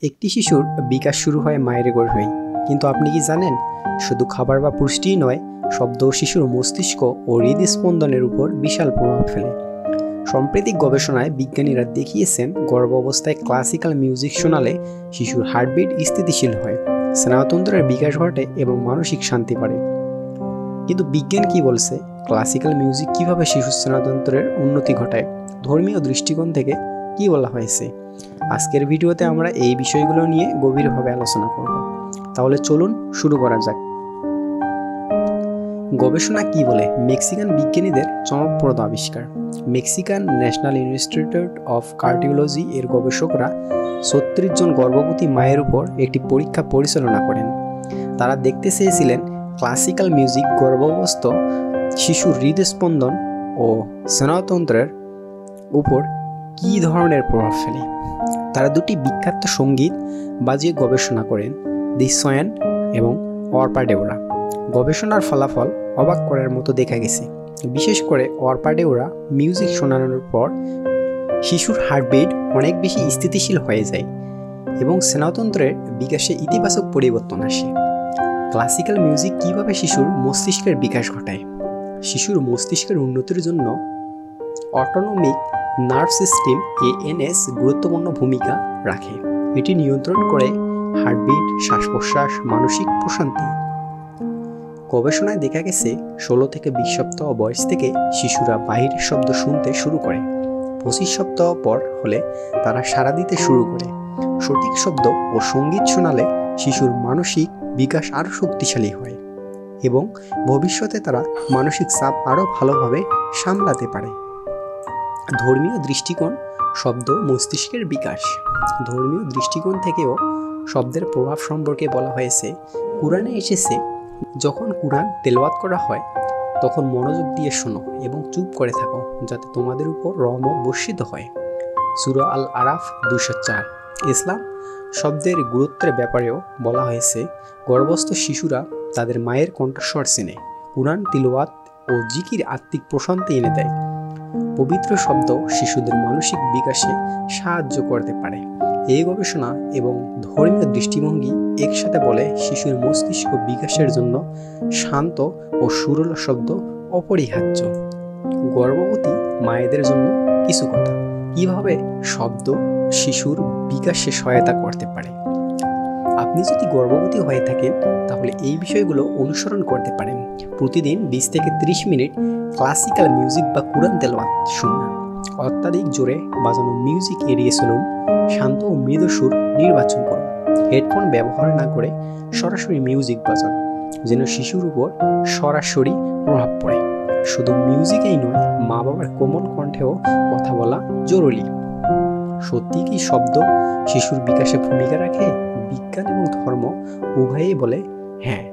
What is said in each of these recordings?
একটি শিশুর বিকাশ শুরু হয় মায়ের গর্ভেই, কিন্তু আপনি কি জানেন শুধু খাবার বা পুষ্টিই নয়, শব্দ শিশুর মস্তিষ্ক ও হৃদস্পন্দনের উপর বিশাল প্রভাব ফেলে। সাম্প্রতিক গবেষণায় বিজ্ঞানীরা দেখিয়েছেন গর্ভ অবস্থায় ক্লাসিক্যাল মিউজিক শোনালে শিশুর হার্টবিট স্থিতিশীল হয়, স্নায়ুতন্ত্রের বিকাশ ঘটে এবং মানসিক শান্তি বাড়ে। কিন্তু বিজ্ঞান কি বলছে? ক্লাসিক্যাল মিউজিক কিভাবে শিশুর স্নায়ুতন্ত্রের উন্নতি ঘটায়? ধর্মীয় দৃষ্টিকোণ থেকে কি বলা হয়েছে? আজকের ভিডিওতে আমরা এই বিষয়গুলো নিয়ে গভীরভাবে আলোচনা করব। তাহলে চলুন শুরু করা যাক। গবেষণা কি বলে? মেক্সিকান বিজ্ঞানীদের চমকপ্রদ আবিষ্কার। Mexican national institute of cardiology এর গবেষকরা ৩৬ জন গর্ভবতী মায়ের উপর একটি পরীক্ষা পরিচালনা করেন। তারা দেখতে চেয়েছিলেন ক্লাসিক্যাল মিউজিক গর্ভস্থ শিশুর হৃদস্পন্দন ও স্নায়ুতন্ত্রের উপর কী ধরনের প্রভাব ফেলে। তারা দুটি বিখ্যাত সঙ্গীত বাজিয়ে গবেষণা করেন, দি সোয়ান এবং অরপাডেওরা। গবেষণার ফলাফল অবাক করার মতো দেখা গেছে। বিশেষ করে অরপাডেওরা মিউজিক শোনানোর পর শিশুর হার্টবিট অনেক বেশি স্থিতিশীল হয়ে যায় এবং স্নায়ুতন্ত্রের বিকাশে ইতিবাচক পরিবর্তন আসে। ক্লাসিক্যাল মিউজিক কিভাবে শিশুর মস্তিষ্কের বিকাশ ঘটায়? শিশুর মস্তিষ্কের উন্নতির জন্য অটোনমিক নার্ভ সিস্টেম এএনএস গুরুত্বপূর্ণ ভূমিকা রাখে। এটি নিয়ন্ত্রণ করে হার্টবিট, শ্বাস প্রশ্বাস, মানসিক প্রশান্তি। গবেষণায় দেখা গেছে ১৬ থেকে ২০ সপ্তাহ বয়স থেকে শিশুরা বাহিরের শব্দ শুনতে শুরু করে। ২৫ সপ্তাহ পর হলে তারা সাড়া দিতে শুরু করে। সঠিক শব্দ ও সঙ্গীত শোনালে শিশুর মানসিক বিকাশ আরও শক্তিশালী হয় এবং ভবিষ্যতে তারা মানসিক চাপ আরও ভালোভাবে সামলাতে পারে। ধর্মীয় দৃষ্টিকোণ, শব্দ মস্তিষ্কের বিকাশ। ধর্মীয় দৃষ্টিকোণ থেকেও শব্দের প্রভাব সম্পর্কে বলা হয়েছে। কুরআনে এসেছে, যখন কুরআন তেলাওয়াত করা হয় তখন মনোযোগ দিয়ে শোনো এবং চুপ করে থাকো যাতে তোমাদের উপর রহমত বর্ষিত হয়। সূরা আল আরাফ ২০৪। ইসলাম শব্দের গুরুত্বের ব্যাপারেও বলা হয়েছে, গর্ভস্থ শিশুরা তাদের মায়ের কণ্ঠস্বর চেনে। কুরআন তিলাওয়াত ও জিকির আত্মিক প্রশান্তি এনে দেয়। পবিত্র শব্দ শিশুদের মানসিক বিকাশে সাহায্য করতে পারে। এই গবেষণা এবং ধর্মীয় দৃষ্টিভঙ্গি একসাথে বলে শিশুর মস্তিষ্ক বিকাশের জন্য শান্ত ও সুরেলা শব্দ অপরিহার্য। গর্ভবতী মায়েদের জন্য কিছু কথা। কিভাবে শব্দ শিশুর বিকাশে সহায়তা করতে পারে? আপনি যদি গর্ভবতী হয়ে থাকেন তাহলে এই বিষয়গুলো অনুসরণ করতে পারেন। প্রতিদিন ২০ থেকে ৩০ মিনিট ক্লাসিক্যাল মিউজিক বা কুরআন তেলাওয়াত শুনুন। অত্যাধিক জোরে বাজানো মিউজিক এড়িয়ে চলুন। শান্ত ও মৃদু সুর নির্বাচন করুন। হেডফোন ব্যবহার না করে সরাসরি মিউজিক বাজান, যেন শিশুর উপর সরাসরি প্রভাব পড়ে। শুধু মিউজিকেই নয়, মা বাবার কোমল কণ্ঠেও কথা বলা জরুরি। সত্যি কি শব্দ শিশুর বিকাশে ভূমিকা রাখে? বিজ্ঞান এবং ধর্ম উভয়েই বলে হ্যাঁ।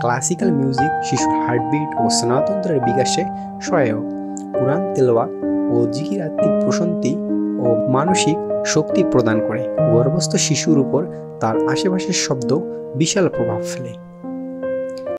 ক্লাসিক্যাল মিউজিক শিশুর হার্টবিট ও স্নায়ুতন্ত্রের বিকাশে সহায়ক। কুরআন তেলাওয়াত ও জিকির আত্মিক প্রশান্তি ও মানসিক শক্তি প্রদান করে। গর্ভস্থ শিশুর উপর তার আশেপাশের শব্দ বিশাল প্রভাব ফেলে।